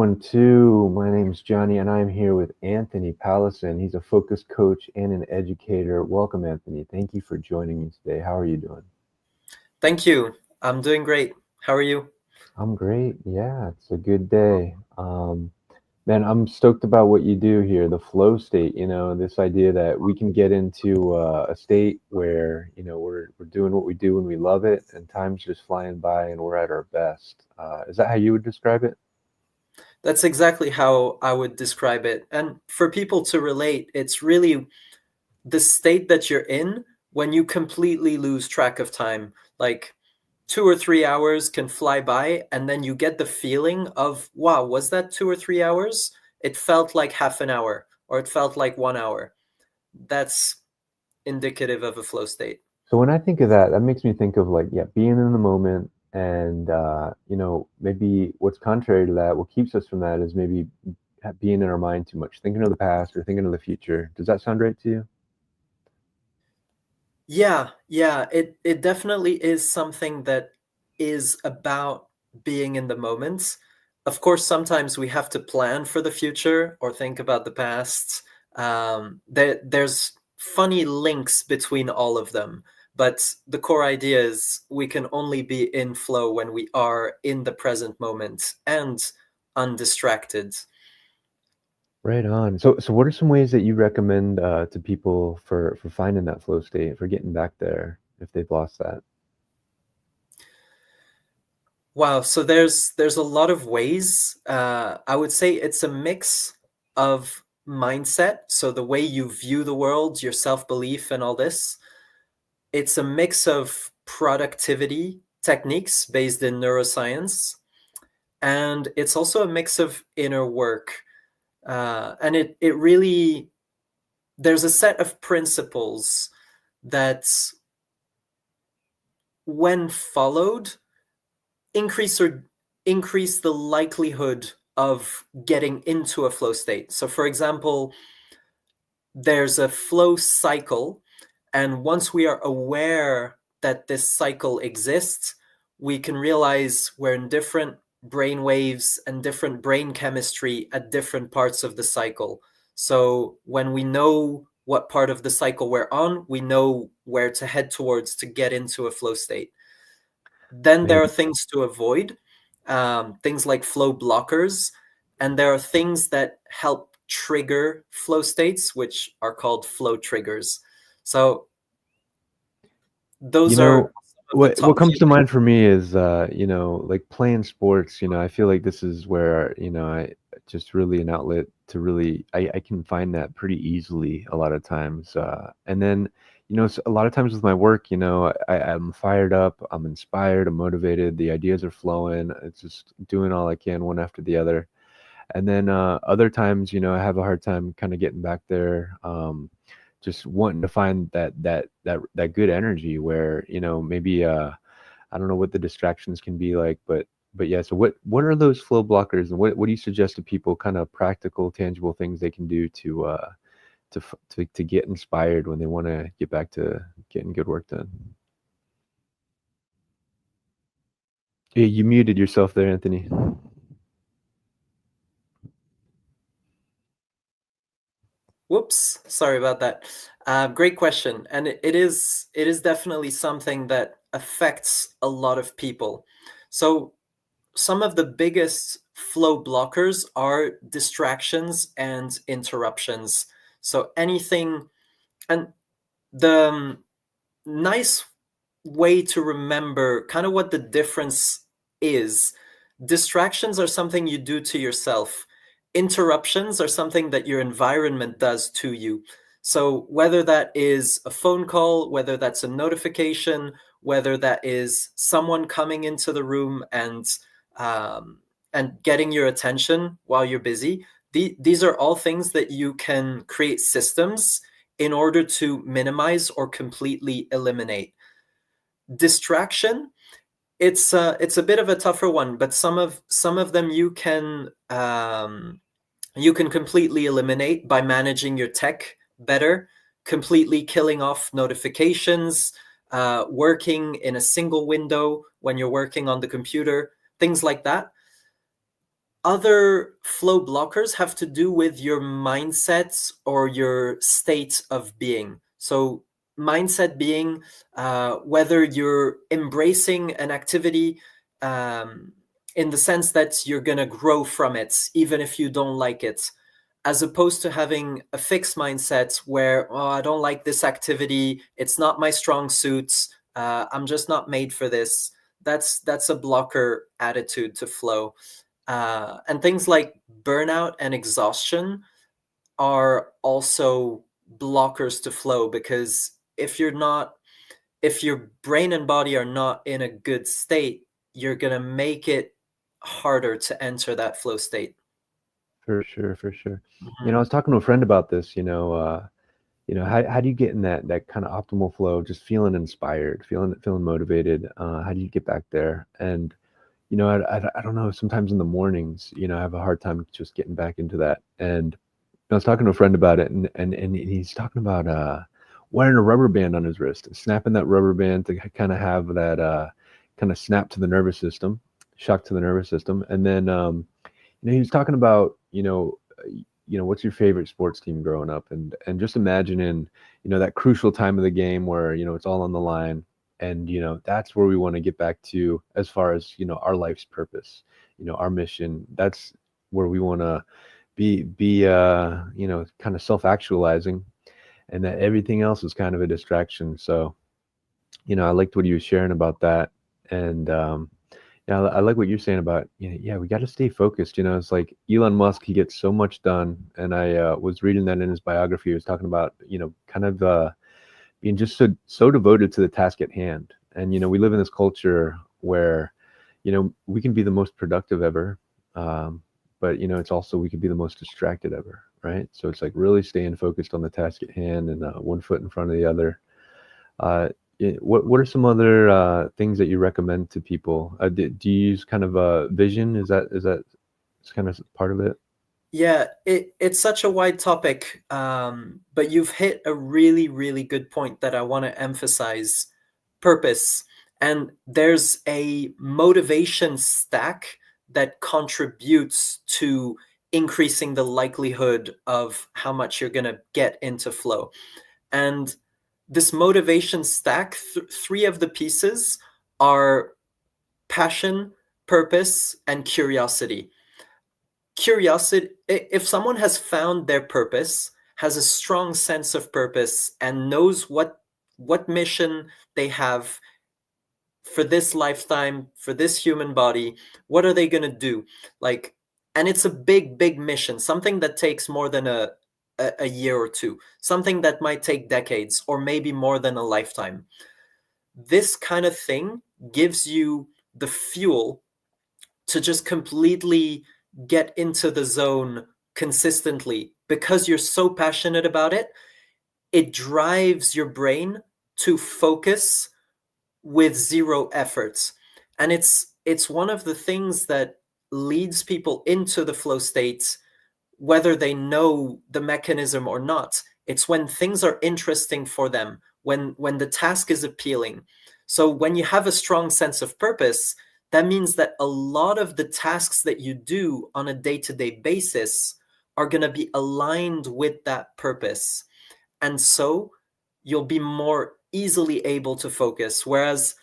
312. My name's Johnny, and I'm here with Anthony Palacin. He's a focus coach and an educator. Welcome, Anthony. Thank you for joining me today. How are you doing? Thank you. I'm doing great. How are you? I'm great. Yeah, it's a good day. Man, I'm stoked about what you do here, the flow state. This idea that we can get into a state where we're doing what we do and we love it, and time's just flying by, and we're at our best. Is that how you would describe it? That's exactly how I would describe it. And for people to relate, it's really the state that you're in when you completely lose track of time. Like 2 or 3 hours can fly by, and then you get the feeling of, wow, was that 2 or 3 hours? It felt like half an hour, or it felt like 1 hour. That's indicative of a flow state. So when I think of that, that makes me think of like, yeah, being in the moment and maybe what's contrary to that, what keeps us from that is maybe being in our mind too much, thinking of the past or thinking of the future. Does that sound right to you? Yeah, it definitely is something that is about being in the moment. Of course, sometimes we have to plan for the future or think about the past. There's funny links between all of them, but the core idea is we can only be in flow when we are in the present moment and undistracted. Right on. So what are some ways that you recommend to people for finding that flow state, for getting back there if they've lost that? Wow, so there's a lot of ways. I would say it's a mix of mindset, so the way you view the world, your self-belief and all this. It's a mix of productivity techniques based in neuroscience, and it's also a mix of inner work. And it really there's a set of principles that when followed increase or increase the likelihood of getting into a flow state. So for example, there's a flow cycle, and once we are aware that this cycle exists, we can realize we're in different brain waves and different brain chemistry at different parts of the cycle. So when we know what part of the cycle we're on, we know where to head towards to get into a flow state. Then Man, there are things to avoid, things like flow blockers, and there are things that help trigger flow states, which are called flow triggers. So you those are know, some of the what top comes few to things. mind for me is like playing sports. I feel like this is where, I just really an outlet to really I can find that pretty easily a lot of times. And then, a lot of times with my work, I'm fired up, I'm inspired, I'm motivated, the ideas are flowing. It's just doing all I can one after the other. And then other times, I have a hard time kind of getting back there. Just wanting to find that good energy where, maybe I don't know what the distractions can be like, but yeah, so what are those flow blockers, and what do you suggest to people, kind of practical, tangible things they can do to get inspired when they want to get back to getting good work done? Yeah, you muted yourself there, Anthony. Whoops, sorry about that. Great question, and it is definitely something that affects a lot of people. So some of the biggest flow blockers are distractions and interruptions. So anything, and the nice way to remember kind of what the difference is, distractions are something you do to yourself. Interruptions are something that your environment does to you. So whether that is a phone call, whether that's a notification, whether that is someone coming into the room um, and getting your attention while you're busy, these are all things that you can create systems in order to minimize or completely eliminate. Distraction, it's a bit of a tougher one, but some of them you can completely eliminate by managing your tech better, completely killing off notifications, working in a single window when you're working on the computer, things like that. Other flow blockers have to do with your mindsets or your state of being. So, mindset being whether you're embracing an activity um, in the sense that you're going to grow from it, even if you don't like it, as opposed to having a fixed mindset where, oh, I don't like this activity, it's not my strong suits, I'm just not made for this. That's a blocker attitude to flow. And things like burnout and exhaustion are also blockers to flow, because if your brain and body are not in a good state, you're going to make it harder to enter that flow state. For sure, for sure. I Mhm. was talking to a friend about this, how do you get in that kind of optimal flow, just feeling inspired, feeling motivated? How do you get back there? And I don't know, sometimes in the mornings, I have a hard time just getting back into that. And I was talking to a friend about it, and he's talking about wearing a rubber band on his wrist, snapping that rubber band to kind of have that kind of snap to the nervous system, shock to the nervous system. And then he was talking about, what's your favorite sports team growing up, and just imagining, that crucial time of the game where, it's all on the line. And, that's where we want to get back to as far as, our life's purpose, our mission. That's where we want to be kind of self-actualizing, and that everything else is kind of a distraction. So, I liked what he was sharing about that. And yeah, I like what you're saying about, yeah, we got to stay focused. It's like Elon Musk, he gets so much done. And I was reading that in his biography. He was talking about, kind of being just so devoted to the task at hand. And, we live in this culture where, we can be the most productive ever. But, it's also, we could be the most distracted ever. Right. So it's like really staying focused on the task at hand, and one foot in front of the other. What are some other things that you recommend to people? Do you use kind of a vision? Is that kind of part of it? Yeah, it's such a wide topic, but you've hit a really, really good point that I want to emphasize: purpose. And there's a motivation stack that contributes to increasing the likelihood of how much you're going to get into flow. And this motivation stack, three of the pieces are passion, purpose, and curiosity. Curiosity, if someone has found their purpose, has a strong sense of purpose, and knows what mission they have for this lifetime, for this human body, what are they going to do? Like, and it's a big mission, something that takes more than a year or two, something that might take decades or maybe more than a lifetime. This kind of thing gives you the fuel to just completely get into the zone consistently, because you're so passionate about it. It drives your brain to focus with zero efforts. And it's one of the things that leads people into the flow states, whether they know the mechanism or not. It's when things are interesting for them, when the task is appealing. So when you have a strong sense of purpose, that means that a lot of the tasks that you do on a day-to-day basis are going to be aligned with that purpose. And so you'll be more easily able to focus. Whereas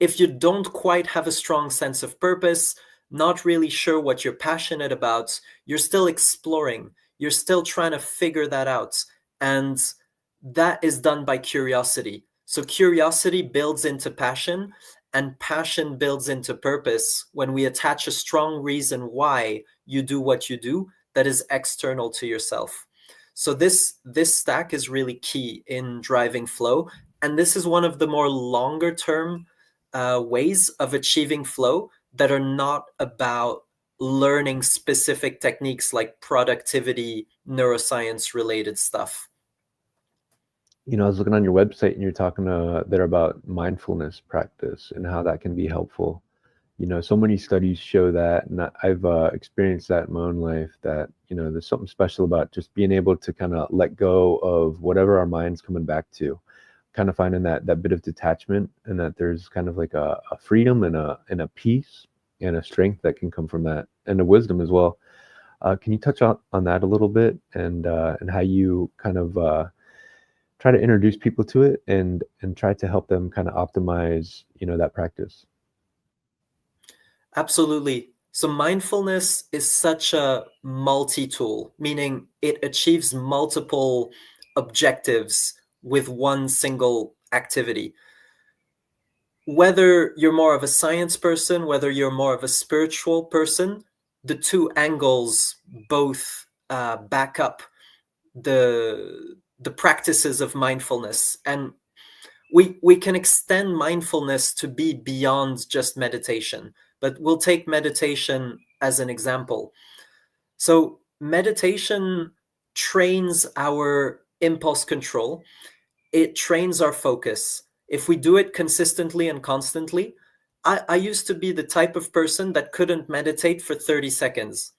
if you don't quite have a strong sense of purpose, not really sure what you're passionate about, you're still exploring, you're still trying to figure that out. And that is done by curiosity. So curiosity builds into passion, and passion builds into purpose when we attach a strong reason why you do what you do that is external to yourself. So this stack is really key in driving flow, and this is one of the more longer term ways of achieving flow that are not about learning specific techniques like productivity, neuroscience related stuff. I was looking on your website, and you're talking there about mindfulness practice and how that can be helpful. So many studies show that, and I've experienced that in my own life, that, there's something special about just being able to kind of let go of whatever our mind's coming back to, kind of finding that bit of detachment, and that there's kind of like a freedom and a peace and a strength that can come from that. and a wisdom as well. Can you touch on that a little bit and how you kind of try to introduce people to it and try to help them kind of optimize, that practice? Absolutely. So mindfulness is such a multi-tool, meaning it achieves multiple objectives with one single activity. Whether you're more of a science person, whether you're more of a spiritual person, the two angles both back up the practices of mindfulness, and we can extend mindfulness to be beyond just meditation. But we'll take meditation as an example. So meditation trains our impulse control. It trains our focus. If we do it consistently and constantly, I used to be the type of person that couldn't meditate for 30 seconds.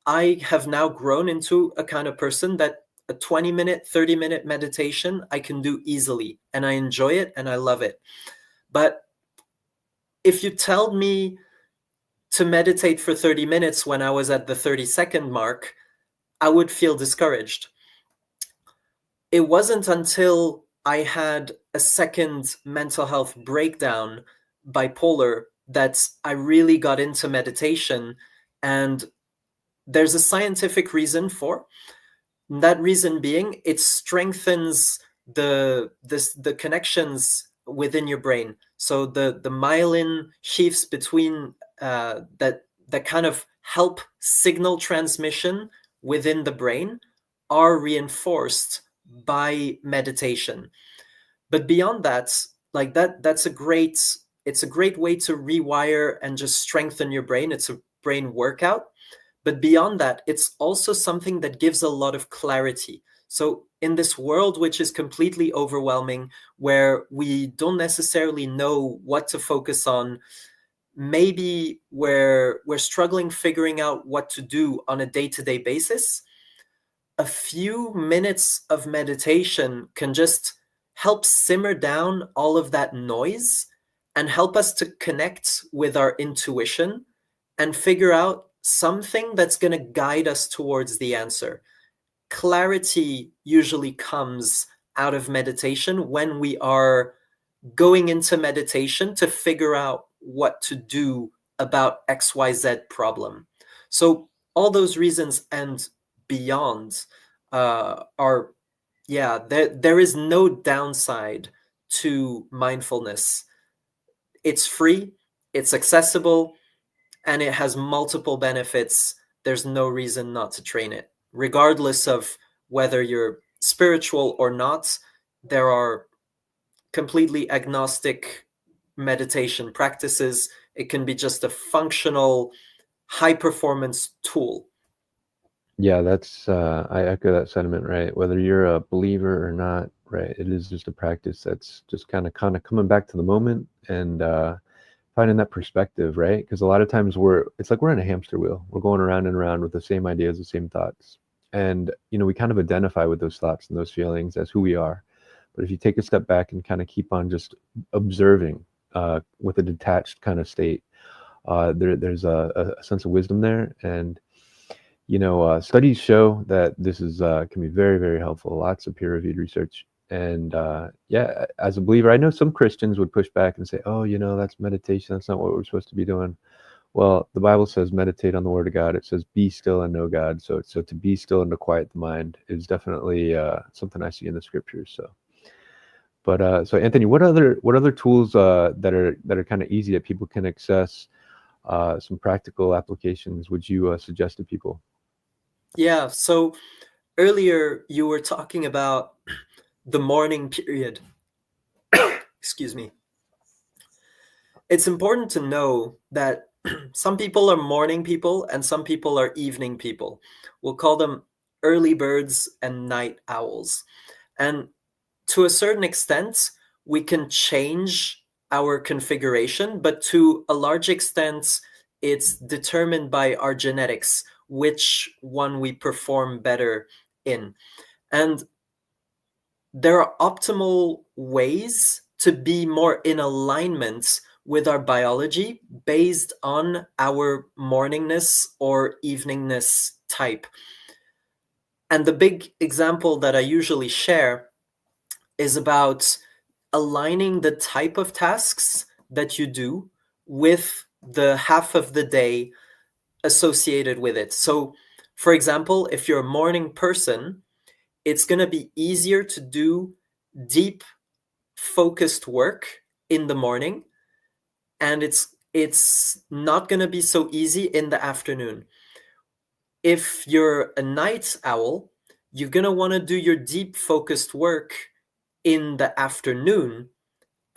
I have now grown into a kind of person that a 20-minute, 30-minute meditation I can do easily, and I enjoy it and I love it. But if you tell me to meditate for 30 minutes when I was at the 30-second mark, I would feel discouraged. It wasn't until I had a second mental health breakdown, bipolar, that I really got into meditation. And there's a scientific reason for that, reason being it strengthens the connections within your brain. So the myelin sheaths between that kind of help signal transmission within the brain are reinforced by meditation. But beyond that, like that's a great, it's a great way to rewire and just strengthen your brain. It's a brain workout. But beyond that, it's also something that gives a lot of clarity. So in this world, which is completely overwhelming, where we don't necessarily know what to focus on, maybe we're struggling figuring out what to do on a day-to-day basis, a few minutes of meditation can just help simmer down all of that noise and help us to connect with our intuition and figure out something that's going to guide us towards the answer. Clarity usually comes out of meditation when we are going into meditation to figure out what to do about XYZ problem. So all those reasons and beyond are, yeah, there is no downside to mindfulness. It's free, it's accessible, and it has multiple benefits. There's no reason not to train it. Regardless of whether you're spiritual or not, there are completely agnostic meditation practices. It can be just a functional, high performance tool. Yeah, I echo that sentiment, right? Whether you're a believer or not, right? It is just a practice that's just kind of coming back to the moment and finding that perspective, right? Because a lot of times it's like we're in a hamster wheel. We're going around and around with the same ideas, the same thoughts. And, we kind of identify with those thoughts and those feelings as who we are. But if you take a step back and kind of keep on just observing with a detached kind of state, there's a sense of wisdom there. And, studies show that this is can be very, very helpful. Lots of peer-reviewed research. And yeah, as a believer, I know some Christians would push back and say, "Oh, that's meditation. That's not what we're supposed to be doing." Well, the Bible says meditate on the Word of God. It says be still and know God. So to be still and to quiet the mind is definitely something I see in the scriptures. So Anthony, what other tools that are kind of easy that people can access? Some practical applications would you suggest to people? Yeah, so earlier you were talking about the morning period. Excuse me. It's important to know that some people are morning people and some people are evening people. We'll call them early birds and night owls. And to a certain extent, we can change our configuration, but to a large extent, it's determined by our genetics, which one we perform better in. And there are optimal ways to be more in alignment with our biology based on our morningness or eveningness type. And the big example that I usually share is about aligning the type of tasks that you do with the half of the day associated with it. So, for example, if you're a morning person, it's going to be easier to do deep, focused work in the morning, and it's not going to be so easy in the afternoon. If you're a night owl, you're going to want to do your deep, focused work in the afternoon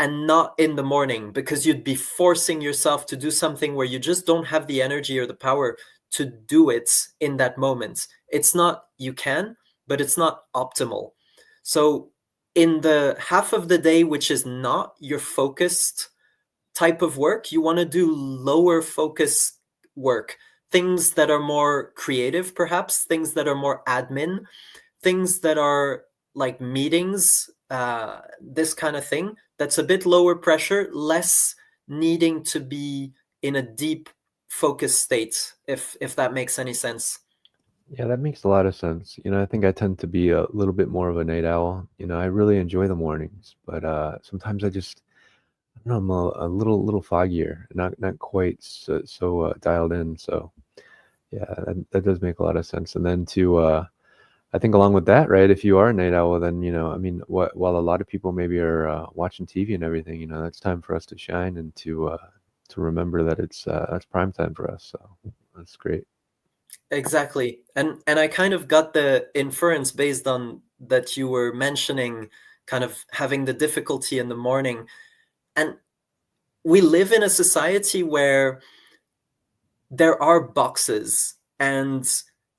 and not in the morning, because you'd be forcing yourself to do something where you just don't have the energy or the power to do it in that moment. It's not, you can, but it's not optimal. So in the half of the day which is not your focused type of work, you want to do lower focus work, things that are more creative, perhaps things that are more admin, things that are like meetings, this kind of thing, that's a bit lower pressure, less needing to be in a deep focus state, if that makes any sense. Yeah, that makes a lot of sense. I think I tend to be a little bit more of a night owl. I really enjoy the mornings, but sometimes I don't know, I'm a little foggier, not quite so dialed in. So yeah, that does make a lot of sense. And then I think along with that, right? If you are a night owl, then I mean, while a lot of people maybe are watching TV and everything, that's time for us to shine and to remember that that's prime time for us. So that's great. Exactly. And I kind of got the inference based on that you were mentioning kind of having the difficulty in the morning. And we live in a society where there are boxes, and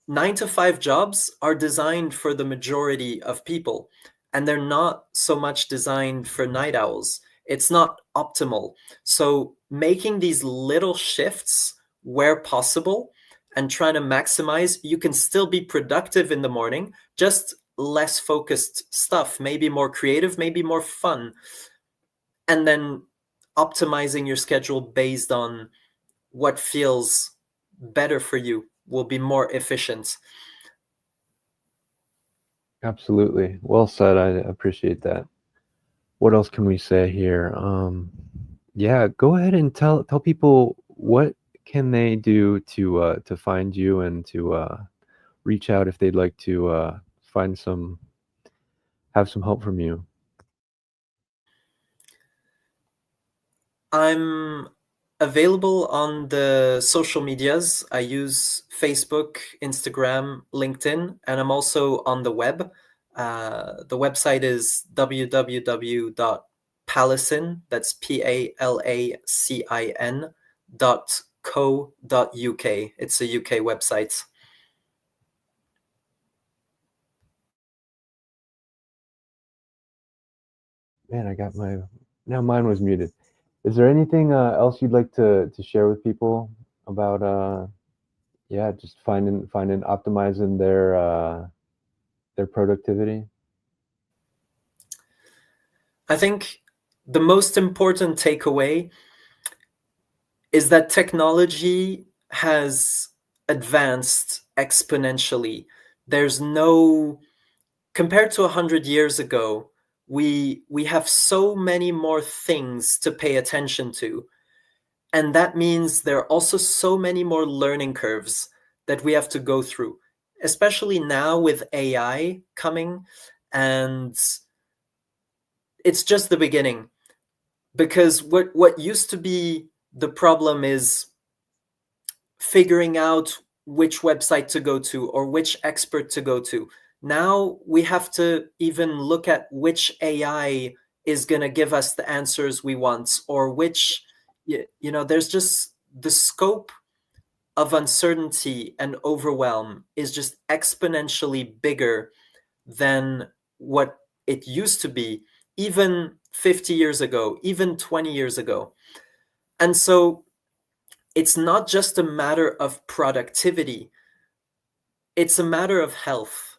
9 to 5 jobs are designed for the majority of people, and they're not so much designed for night owls. It's not optimal. So making these little shifts where possible and trying to maximize, you can still be productive in the morning, just less focused stuff, maybe more creative, maybe more fun, and then optimizing your schedule based on what feels better for you will be more efficient. Absolutely. Well said. I appreciate that. What else can we say here? Yeah, go ahead and tell people what can they do to find you and to reach out if they'd like to find some have some help from you. I'm available on the social medias. I use Facebook, Instagram, LinkedIn, and I'm also on the web. The website is www.palacin, that's PALACIN.co.uk. It's a UK website. Man, I got my now mine was muted. Is there anything else you'd like to share with people about yeah, just finding optimizing their productivity? I think the most important takeaway is that technology has advanced exponentially. There's no, compared to 100 years ago, we have so many more things to pay attention to. And that means there are also so many more learning curves that we have to go through, especially now with AI coming. And it's just the beginning, because what used to be the problem is figuring out which website to go to or which expert to go to. Now we have to even look at which AI is going to give us the answers we want, or which, there's just the scope of uncertainty and overwhelm is just exponentially bigger than what it used to be, even 50 years ago, even 20 years ago. And so it's not just a matter of productivity, it's a matter of health.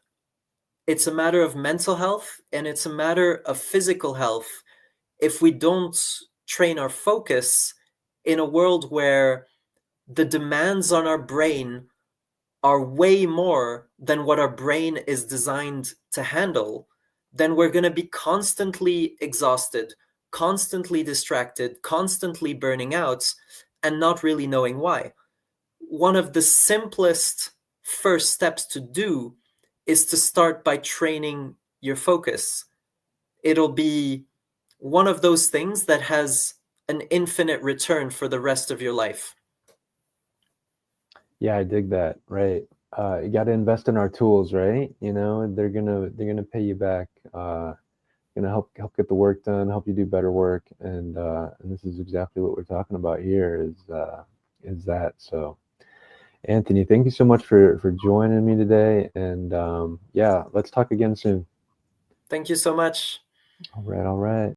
It's a matter of mental health, and it's a matter of physical health. If we don't train our focus in a world where the demands on our brain are way more than what our brain is designed to handle, then we're going to be constantly exhausted, constantly distracted, constantly burning out, and not really knowing why. One of the simplest first steps to do is to start by training your focus. It'll be one of those things that has an infinite return for the rest of your life. Yeah, I dig that. Right. You got to invest in our tools, right? You know, they're gonna pay you back. Gonna help get the work done, help you do better work, and this is exactly what we're talking about here. Is that so? Anthony, thank you so much for joining me today, and yeah, let's talk again soon. Thank you so much. All right, all right.